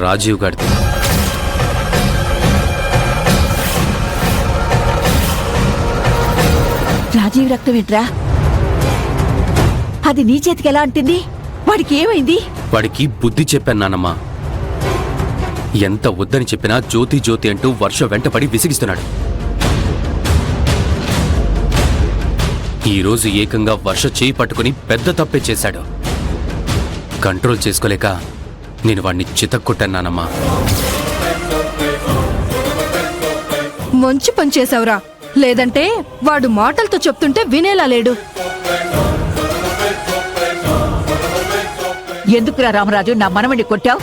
రాజీవ్ గారిది. రాజీవ్ రక్తం ఏంట్రా? అది నీ చేతికి ఎలా అంటుంది? వాడికి ఏమైంది? వాడికి బుద్ధి చెప్పాను నానమ్మా. ఎంత వద్దని చెప్పినా జ్యోతి జ్యోతి అంటూ వర్ష వెంటపడి విసిగిస్తున్నాడు. ఈరోజు ఏకంగా వర్ష చేయి పట్టుకుని పెద్ద తప్పే చేశాడు. కంట్రోల్ చేసుకోలేక నేను వాడిని చితక్కొట్టాను నానమ్మా. మంచి పని చేసావురా, లేదంటే వాడు మాటలతో చెప్తుంటే వినేలా లేడు. ఎందుకురా రామరాజు నా మనవడిని కొట్టావు?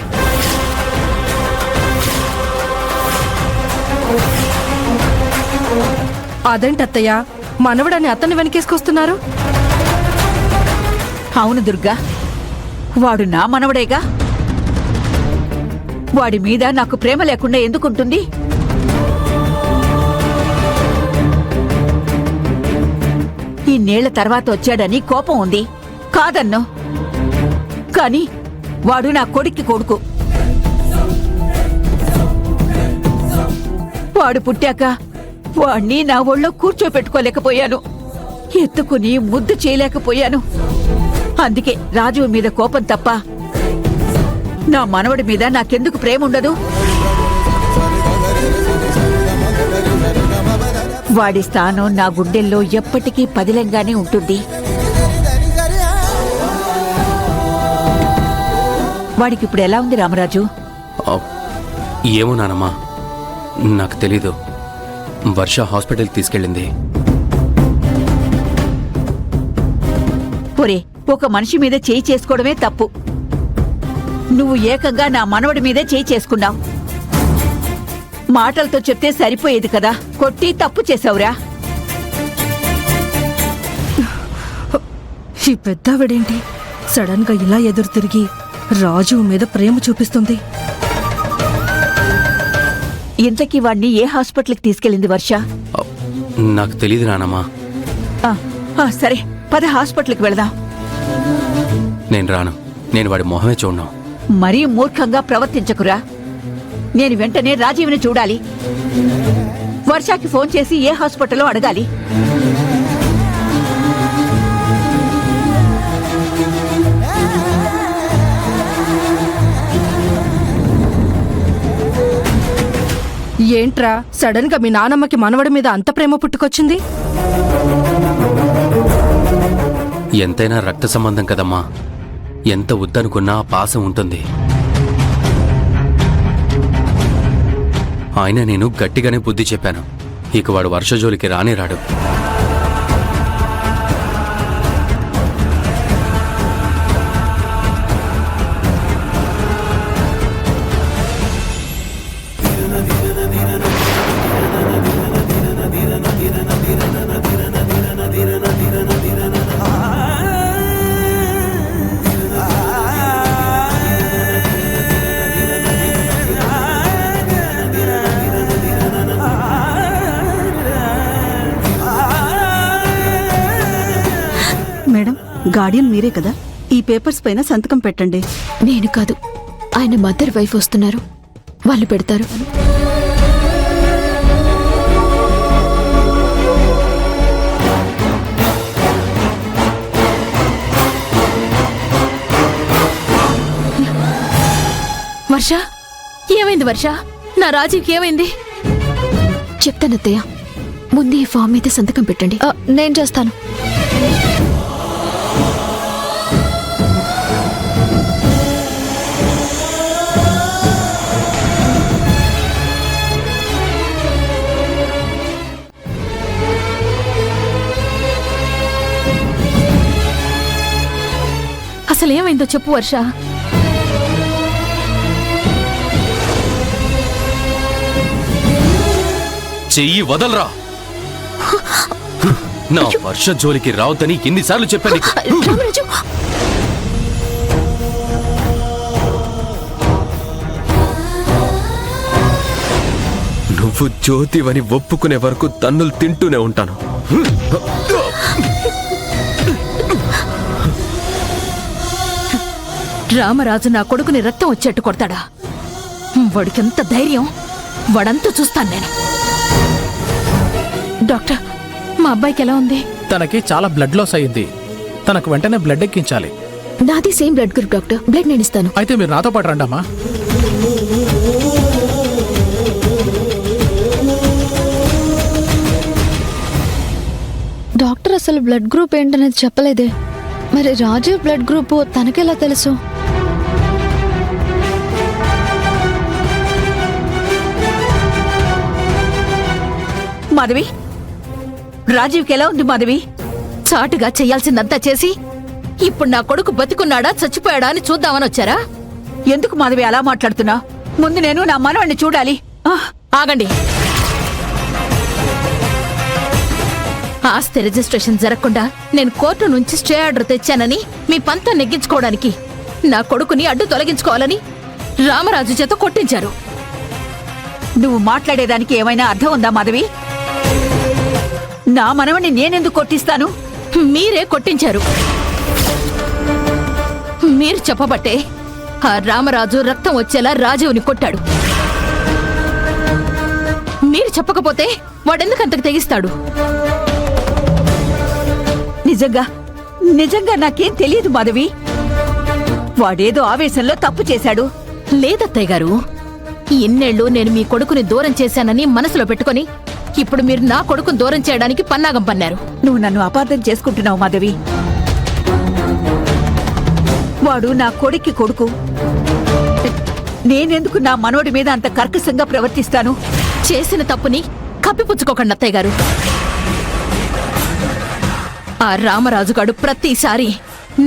అదేంటత్తయ్య, మనవడని అతన్ని వెనకేసుకొస్తున్నారు? అవును దుర్గా, వాడు నా మనవడేగా. వాడి మీద నాకు ప్రేమ లేకుండా ఎందుకుంటుంది? ఇన్నేళ్ల తర్వాత వచ్చాడని కోపం ఉంది, కాదన్నో. కాని వాడు నా కొడుక్కి కొడుకు. వాడు పుట్టాక వాణ్ణి నా ఒళ్ళో కూర్చోపెట్టుకోలేకపోయాను, ఎత్తుకుని ముద్దు చేయలేకపోయాను. అందుకే రాజు మీద కోపం తప్ప నా మనవడి మీద నాకెందుకు ప్రేమ ఉండదు? వాడి స్థానం నా గుండెల్లో ఎప్పటికీ పదిలంగానే ఉంటుంది. వాడికిప్పుడు ఎలా ఉంది రామరాజు? ఏమో నానమ్మా, నాకు తెలీదు. వర్ష హాస్పిటల్కి తీసుకెళ్ళింది. ఒరే, ఒక మనిషి మీద చేయి చేసుకోవడమే తప్పు. నువ్వు ఏకంగా నా మనవడి మీదే చేయి చేసుకున్నావు. మాటలతో చెప్తే సరిపోయేది కదా, కొట్టి తప్పు చేసావురా. ఈ పెద్దావిడేంటి సడన్ గా ఇలా ఎదురు తిరిగి రాజు మీద ప్రేమ చూపిస్తుంది? ఇంతకీ వాణ్ణి ఏ హాస్పిటల్కి తీసుకెళ్ళింది వర్ష? నాకు తెలీదు నానమ్మా. సరే, పద హాస్పిటల్కి వెళదాం. నేను రాను. నేను వాడి మొహమే చూడను. మరీ మూర్ఖంగా ప్రవర్తించకురా. నేను వెంటనే రాజీవ్ని చూడాలి. వర్షాకి ఫోన్ చేసి ఏ హాస్పిటల్లో అడగాలి. ఏంట్రా సడన్ గా మీ నానమ్మకి మనవడి మీద అంత ప్రేమ పుట్టుకొచ్చింది? ఎంతైనా రక్త సంబంధం కదమ్మా. ఎంత వద్దనుకున్నా పాసం ఉంటుంది. ఆయన నేను గట్టిగానే బుద్ధి చెప్పాను. ఇక వాడు వర్షజోలికి రానే రాడు. మేడం, గార్డియన్ మీరే కదా? ఈ పేపర్స్ పైన సంతకం పెట్టండి. నేను కాదు, ఆయన మదర్ వైఫ్ వస్తున్నారు, వాళ్ళు పెడతారు. వర్ష, ఏమైంది వర్ష? నా రాజీవ్కి ఏమైంది? చెప్తానత్తయ్య, ముందు ఈ ఫామ్ మీద సంతకం పెట్టండి. నేను చేస్తాను. అసలు ఏమైందో చెప్పు వర్ష. చెయ్యి వదలరా. నా వర్ష జోలికి రావద్దని ఎన్నిసార్లు చెప్పాను. రామరాజు, నువ్వు జ్యోతివని ఒప్పుకునే వరకు తన్నులు తింటూనే ఉంటాను. రామరాజు నా కొడుకుని రక్తం వచ్చేట్టు కొడతాడా? వాడికెంత ధైర్యం, వాడంతా చూస్తాను నేను. డాక్టర్, మా అబ్బాయికి ఎలా ఉంది? తనకి చాలా బ్లడ్ లాస్ అయ్యింది. తనకు వెంటనే బ్లడ్ ఎక్కించాలి. నాది same blood group doctor. Blood నేను ఇస్తాను. అయితే మీరు నాతో పాటు రండమ్మా. డాక్టర్ అసలు బ్లడ్ గ్రూప్ ఏంటనేది చెప్పలేదే. మరి రాజీవ్ బ్లడ్ గ్రూప్ తనకెలా తెలుసు? మాధవి, రాజీవ్కి ఎలా ఉంది మాధవి? చాటుగా చెయ్యాల్సిందంతా చేసి ఇప్పుడు నా కొడుకు బతికున్నాడా చచ్చిపోయాడా అని చూద్దామని వచ్చారా? ఎందుకు మాధవి అలా మాట్లాడుతున్నా? ముందు నేను నా మనవణ్ణి చూడాలి. ఆగండి. ఆస్తి రిజిస్ట్రేషన్ జరగకుండా నేను కోర్టు నుంచి స్టే ఆర్డర్ తెచ్చానని మీ పంతం నెగ్గించుకోవడానికి నా కొడుకుని అడ్డు తొలగించుకోవాలని రామరాజు చేత కొట్టించారు. నువ్వు మాట్లాడేదానికి ఏమైనా అర్థం ఉందా మాధవి? నా మనవని నేనెందుకు కొట్టిస్తాను? మీరే కొట్టించారు. మీరు చెప్పబట్టే ఆ రామరాజు రక్తం వచ్చేలా రాజీవ్ని కొట్టాడు. మీరు చెప్పకపోతే వాడెందుకంతకు తెగిస్తాడు? నిజంగా నాకేం తెలియదు మాధవి. వాడేదో ఆవేశంలో తప్పు చేశాడు. లేదత్తయ్య గారు, ఇన్నేళ్లు నేను మీ కొడుకుని దూరం చేశానని మనసులో పెట్టుకుని ఇప్పుడు మీరు నా కొడుకుని దూరం చేయడానికి పన్నాగం పన్నారు. నువ్వు నన్ను అపార్థం చేసుకుంటున్నావు మాధవి. వాడు నా కొడుక్కి కొడుకు. నేనెందుకు నా మనోడి మీద అంత కర్కశంగా ప్రవర్తిస్తాను? చేసిన తప్పుని కప్పిపుచ్చుకోకండి అత్తయ్య గారు. ఆ రామరాజుగాడు ప్రతిసారి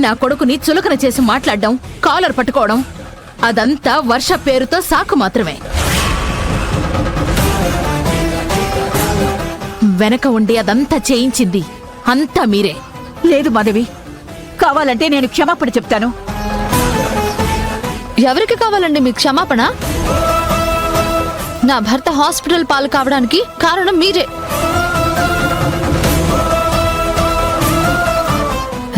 నా కొడుకుని చులకన చేసి మాట్లాడడం, కాలర్ పట్టుకోవడం, అదంతా వర్ష పేరుతో సాకు మాత్రమే. వెనక ఉండి అదంతా చేయించింది అంతా మీరే. లేదు మాధవి, కావాలంటే నేను క్షమాపణ చెప్తాను. ఎవరికి కావాలండి మీ క్షమాపణ? నా భర్త హాస్పిటల్ పాలు కావడానికి కారణం మీరే.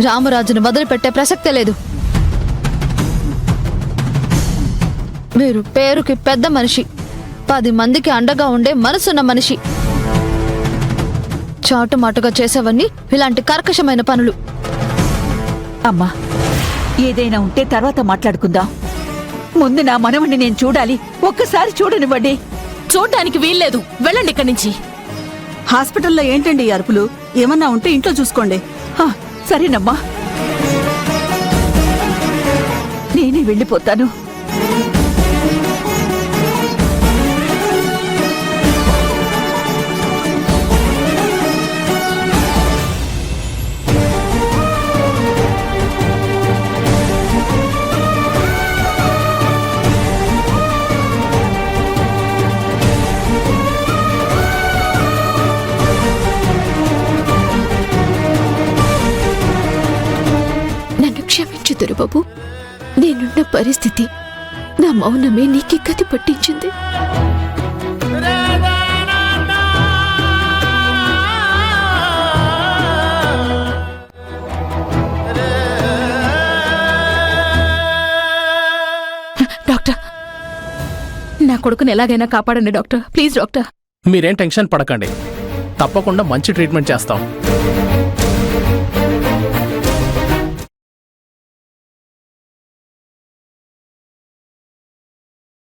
రామరాజును వదిలిపెట్టే ప్రసక్తే లేదు. మీరు పేరుకి పెద్ద మనిషి, 10 మందికి అండగా ఉండే మనసున్న మనిషి. చాటుమాటుగా చేసేవన్నీ ఇలాంటి కర్కశమైన పనులు. అమ్మా, ఏదైనా ఉంటే తర్వాత మాట్లాడుకుందాం. ముందు నా మనవణ్ణి నేను చూడాలి. ఒక్కసారి చూడనివ్వండి. చూడటానికి వీల్లేదు. వెళ్ళండి ఇక్కడి నుంచి. హాస్పిటల్లో ఏంటండి ఈ అరుపులు? ఏమన్నా ఉంటే ఇంట్లో చూసుకోండి. సరేనమ్మా, నేనే వెళ్ళిపోతాను. క్షమించు దొరబాబు. నేనున్న పరిస్థితి, నా మౌనమే నీకే గతి పట్టించింది. డాక్టర్, నా కొడుకుని ఎలాగైనా కాపాడండి డాక్టర్. Please doctor. మీరేం టెన్షన్ పడకండి. తప్పకుండా మంచి ట్రీట్మెంట్ చేస్తాం.